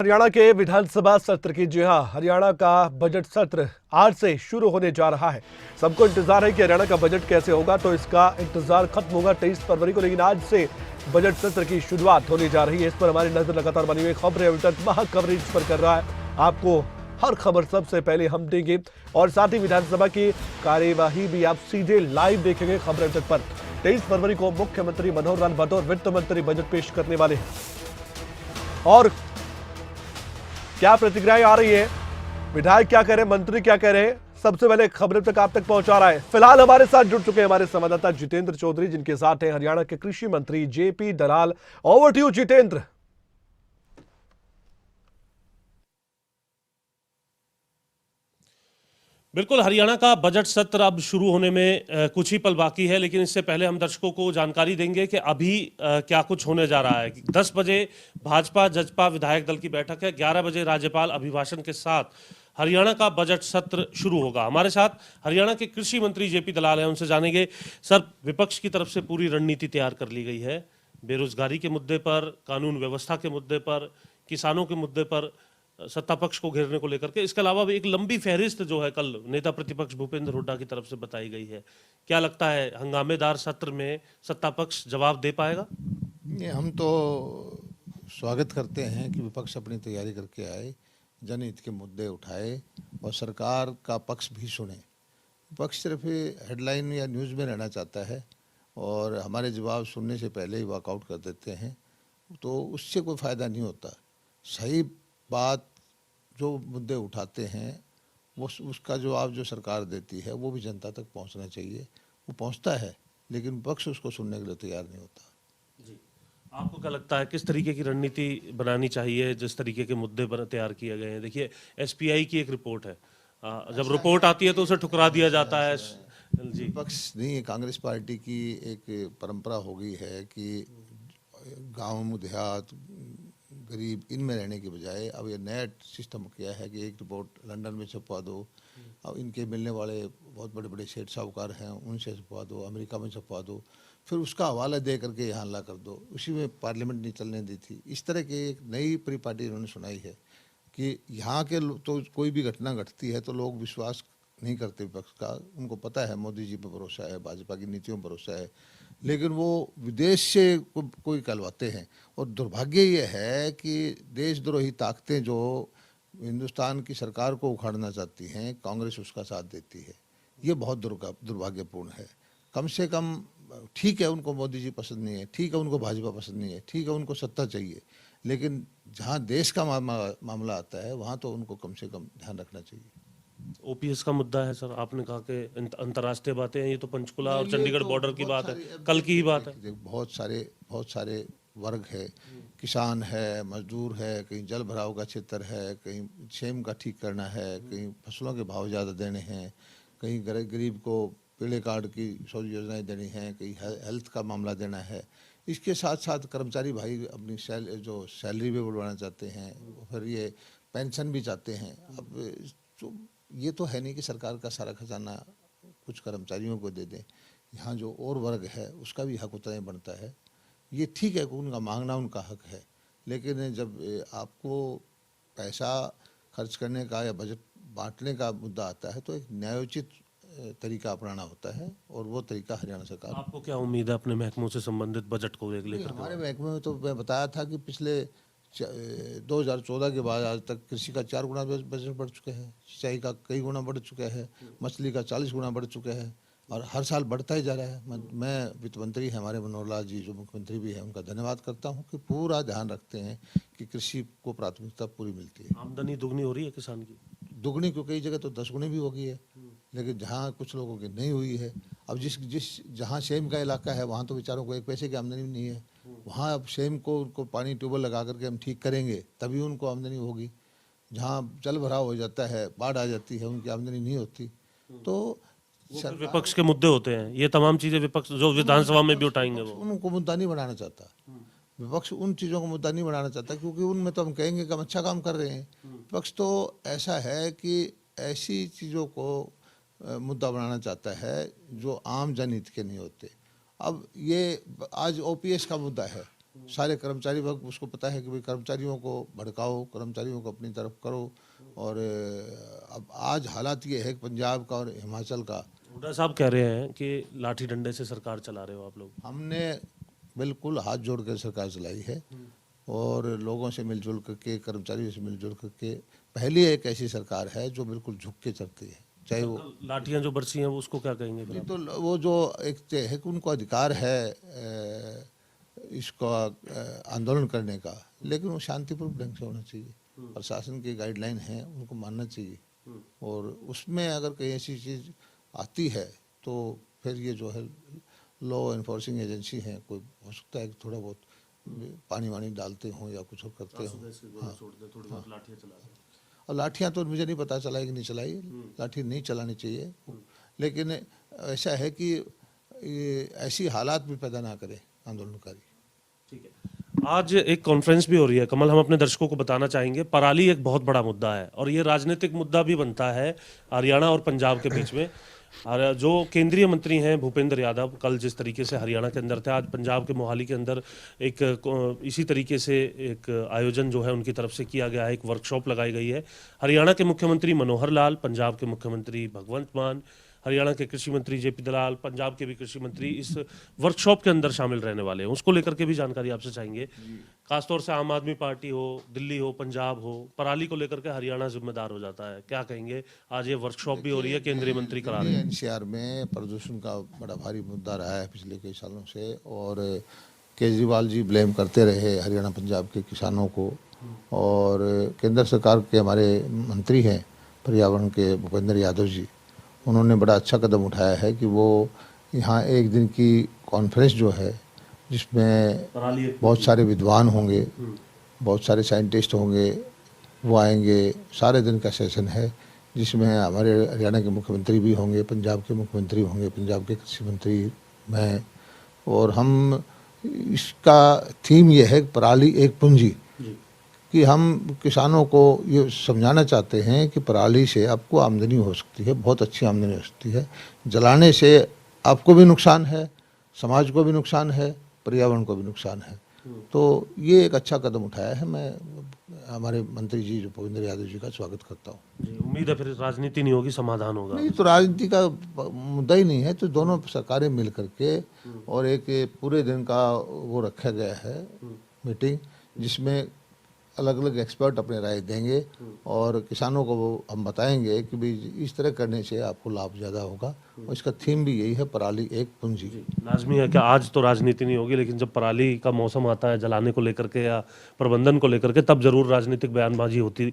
हरियाणा के विधानसभा सत्र की, जी हां, हरियाणा का बजट सत्र आज से शुरू होने जा रहा है। सबको इंतजार है कि हरियाणा का बजट कैसे होगा, तो इसका इंतजार खत्म होगा 23 फरवरी को, लेकिन आज से बजट सत्र की शुरुआत होने जा रही है। इस पर हमारी नजर लगातार बनी हुई खबरें अभी तक महा कवरेज पर कर रहा है। आपको हर खबर सबसे पहले हम देंगे और साथ ही विधानसभा की कार्यवाही भी आप सीधे लाइव देखेंगे खबरें तक पर। 23 फरवरी को मुख्यमंत्री मनोहर लाल बतौर वित्त मंत्री बजट पेश करने वाले हैं और क्या प्रतिक्रियाएं आ रही है, विधायक क्या कह रहे हैं, मंत्री क्या कह रहे हैं, सबसे पहले खबरें तक आप तक पहुंचा रहा है। फिलहाल हमारे साथ जुड़ चुके हैं हमारे संवाददाता जितेंद्र चौधरी, जिनके साथ हैं हरियाणा के कृषि मंत्री JP Dalal. Over to you Jitendra. बिल्कुल, हरियाणा का बजट सत्र अब शुरू होने में कुछ ही पल बाकी है, लेकिन इससे पहले हम दर्शकों को जानकारी देंगे कि अभी क्या कुछ होने जा रहा है। 10 बजे भाजपा जजपा विधायक दल की बैठक है, 11 बजे राज्यपाल अभिभाषण के साथ हरियाणा का बजट सत्र शुरू होगा। हमारे साथ हरियाणा के कृषि मंत्री जेपी दलाल हैं, उनसे जानेंगे। सर, विपक्ष की तरफ से पूरी रणनीति तैयार कर ली गई है, बेरोजगारी के मुद्दे पर, कानून व्यवस्था के मुद्दे पर, किसानों के मुद्दे पर, सत्ता पक्ष को घेरने को लेकर के। इसके अलावा भी एक लंबी फहरिस्त जो है कल नेता प्रतिपक्ष भूपेंद्र हुड्डा की तरफ से बताई गई है। क्या लगता है, हंगामेदार सत्र में सत्ता पक्ष जवाब दे पाएगा? ये हम तो स्वागत करते हैं कि विपक्ष अपनी तैयारी करके आए, जनहित के मुद्दे उठाए और सरकार का पक्ष भी सुने। विपक्ष सिर्फ हेडलाइन या न्यूज़ में रहना चाहता है और हमारे जवाब सुनने से पहले ही वॉकआउट कर देते हैं, तो उससे कोई फ़ायदा नहीं होता। सही बात जो मुद्दे उठाते हैं वो उसका जवाब जो सरकार देती है वो भी जनता तक पहुंचना चाहिए। वो पहुंचता है, लेकिन विपक्ष उसको सुनने के लिए तैयार नहीं होता। जी, आपको क्या लगता है किस तरीके की रणनीति बनानी चाहिए जिस तरीके के मुद्दे पर तैयार किए गए हैं? देखिए, एसपीआई की एक रिपोर्ट है, जब रिपोर्ट आती है तो उसे ठुकरा दिया जाता है। जी, विपक्ष नहीं, कांग्रेस पार्टी की एक परंपरा हो गई है कि गांव देहात गरीब इनमें रहने के बजाय अब ये नया सिस्टम किया है कि एक रिपोर्ट लंदन में छपवा दो, अब इनके मिलने वाले बहुत बड़े बड़े सेठ साहूकार हैं उनसे छपवा दो, अमेरिका में छपवा दो, फिर उसका हवाला दे करके यहाँ ला कर दो। उसी में पार्लियामेंट नहीं चलने दी थी। इस तरह की एक नई परिपाटी इन्होंने सुनाई है कि यहाँ के तो कोई भी घटना घटती है तो लोग विश्वास नहीं करते विपक्ष का। उनको पता है मोदी जी पर भरोसा है, भाजपा की नीतियों पर भरोसा है, लेकिन वो विदेश से कोई कहलवाते हैं। और दुर्भाग्य ये है कि देशद्रोही ताकतें जो हिंदुस्तान की सरकार को उखाड़ना चाहती हैं, कांग्रेस उसका साथ देती है। ये बहुत दुर्भाग्यपूर्ण है। कम से कम ठीक है उनको मोदी जी पसंद नहीं है, ठीक है उनको भाजपा पसंद नहीं है, ठीक है उनको सत्ता चाहिए, लेकिन जहाँ देश का मामला आता है वहाँ तो उनको कम से कम ध्यान रखना चाहिए। ओपीएस का मुद्दा है सर, आपने कहा कि अंतर्राष्ट्रीय बातें हैं, ये तो पंचकुला और चंडीगढ़ बॉर्डर की बात है, कल की ही बात है। बहुत सारे वर्ग है, किसान है, मजदूर है, कहीं जल भराव का क्षेत्र है, कहीं सेम का ठीक करना है, कहीं फसलों के भाव ज़्यादा देने हैं, कहीं गरीब को पीले कार्ड की 100 योजनाएं देनी हैं, कहीं हेल्थ का मामला देना है। इसके साथ साथ कर्मचारी भाई अपनी जो सैलरी भी बढ़वाना चाहते हैं, फिर ये पेंशन भी चाहते हैं। अब तो ये तो है नहीं कि सरकार का सारा खजाना कुछ कर्मचारियों को दे दें। यहाँ जो और वर्ग है उसका भी हक उतना ही बनता है। ये ठीक है कि उनका मांगना उनका हक है, लेकिन जब आपको पैसा खर्च करने का या बजट बांटने का मुद्दा आता है तो एक न्यायोचित तरीका अपनाना होता है, और वो तरीका हरियाणा सरकार। आपको क्या उम्मीद है अपने महकमों से संबंधित बजट को लेकर? हमारे महकमे में तो मैं बताया था कि पिछले 2014 के बाद आज तक कृषि का 4 गुना बजट बढ़ चुके हैं, सिंचाई का कई गुना बढ़ चुका है, मछली का 40 गुना बढ़ चुका है, और हर साल बढ़ता ही जा रहा है। मैं वित्त मंत्री हमारे मनोहर लाल जी जो मुख्यमंत्री भी हैं उनका धन्यवाद करता हूं कि पूरा ध्यान रखते हैं कि कृषि को प्राथमिकता पूरी मिलती है। आमदनी दुगनी हो रही है किसान की? दुगनी क्यों, कई जगह तो 10 गुनी भी हो गई है, लेकिन जहाँ कुछ लोगों की नहीं हुई है। अब जहाँ सेम का इलाका है वहाँ तो बेचारों को 1 पैसे की आमदनी नहीं है। वहाँ अब सेम को उनको पानी ट्यूबवेल लगा करके हम ठीक करेंगे तभी उनको आमदनी होगी। जहाँ जल भराव हो जाता है, बाढ़ आ जाती है, उनकी आमदनी नहीं होती। तो विपक्ष के मुद्दे होते हैं, ये तमाम चीजें विपक्ष जो विधानसभा में भी उठाएंगे वो उनको मुद्दा नहीं बनाना चाहता। विपक्ष उन चीज़ों को मुद्दा नहीं बनाना चाहता क्योंकि उनमें तो हम कहेंगे कि हम अच्छा काम कर रहे हैं। विपक्ष तो ऐसा है कि ऐसी चीज़ों को मुद्दा बनाना चाहता है जो आम जनहित के नहीं होते। अब ये आज ओपीएस का मुद्दा है, सारे कर्मचारी वर्ग उसको पता है कि भाई कर्मचारियों को भड़काओ, कर्मचारियों को अपनी तरफ करो। और अब आज हालात ये है कि पंजाब का और हिमाचल का, हुड्डा साहब कह रहे हैं कि लाठी डंडे से सरकार चला रहे हो आप लोग। हमने बिल्कुल हाथ जोड़ कर सरकार चलाई है और लोगों से मिलजुल करके, कर्मचारियों से मिलजुल करके। पहली एक ऐसी सरकार है जो बिल्कुल झुक के चलती है, चाहे वो लाठियां जो बरसी हैं वो उसको क्या कहेंगे फिर नहीं आप? तो वो जो एक तय है कि उनको अधिकार है इसका आंदोलन करने का, लेकिन वो शांतिपूर्ण ढंग से होना चाहिए। प्रशासन की गाइडलाइन है, उनको मानना चाहिए। और उसमें अगर कहीं ऐसी चीज़ आती है तो फिर ये जो है लॉ एनफोर्सिंग एजेंसी है, कोई हो सकता है कि थोड़ा बहुत पानी वानी डालते हों या कुछ और करते हों। और लाठियाँ तो मुझे नहीं पता चलाई कि नहीं चलाई, लाठी नहीं चलानी चाहिए, लेकिन ऐसा है कि ये ऐसी हालात भी पैदा ना करे आंदोलनकारी। ठीक है, आज एक कॉन्फ्रेंस भी हो रही है कमल, हम अपने दर्शकों को बताना चाहेंगे पराली एक बहुत बड़ा मुद्दा है और ये राजनीतिक मुद्दा भी बनता है हरियाणा और पंजाब के बीच में। और जो केंद्रीय मंत्री हैं भूपेंद्र यादव कल जिस तरीके से हरियाणा के अंदर थे, आज पंजाब के मोहाली के अंदर एक इसी तरीके से एक आयोजन जो है उनकी तरफ से किया गया है, एक वर्कशॉप लगाई गई है। हरियाणा के मुख्यमंत्री मनोहर लाल, पंजाब के मुख्यमंत्री भगवंत मान, हरियाणा के कृषि मंत्री जेपी दलाल, पंजाब के भी कृषि मंत्री इस वर्कशॉप के अंदर शामिल रहने वाले हैं। उसको लेकर के भी जानकारी आपसे चाहेंगे, खासतौर से आम आदमी पार्टी हो, दिल्ली हो, पंजाब हो, पराली को लेकर के हरियाणा जिम्मेदार हो जाता है, क्या कहेंगे? आज ये वर्कशॉप भी हो रही है, केंद्रीय मंत्री करा रहे हैं। एनसीआर में प्रदूषण का बड़ा भारी मुद्दा रहा है पिछले कई सालों से, और केजरीवाल जी ब्लेम करते रहे हरियाणा पंजाब के किसानों को। और केंद्र सरकार के हमारे मंत्री हैं पर्यावरण के भूपेंद्र यादव जी, उन्होंने बड़ा अच्छा कदम उठाया है कि वो यहाँ एक दिन की कॉन्फ्रेंस जो है जिसमें बहुत सारे विद्वान होंगे, बहुत सारे साइंटिस्ट होंगे, वो आएंगे। सारे दिन का सेशन है जिसमें हमारे हरियाणा के मुख्यमंत्री भी होंगे, पंजाब के मुख्यमंत्री होंगे, पंजाब के कृषि मंत्री, मैं। और हम इसका थीम ये है पराली एक पूंजी, कि हम किसानों को ये समझाना चाहते हैं कि पराली से आपको आमदनी हो सकती है, बहुत अच्छी आमदनी हो सकती है। जलाने से आपको भी नुकसान है, समाज को भी नुकसान है, पर्यावरण को भी नुकसान है। तो ये एक अच्छा कदम उठाया है। मैं हमारे मंत्री जी जो भूपेंद्र यादव जी का स्वागत करता हूँ। उम्मीद है फिर राजनीति नहीं होगी, समाधान होगा। नहीं तो राजनीति का मुद्दा ही नहीं है, तो दोनों सरकारें मिल करके और एक पूरे दिन का वो रखा गया है मीटिंग, जिसमें अलग अलग एक्सपर्ट अपने राय देंगे और किसानों को वो हम बताएंगे कि भाई इस तरह करने से आपको लाभ ज़्यादा होगा। और इसका थीम भी यही है पराली एक पूंजी। लाजमी है कि आज तो राजनीति नहीं होगी, लेकिन जब पराली का मौसम आता है जलाने को लेकर के या प्रबंधन को लेकर के, तब जरूर राजनीतिक बयानबाजी होती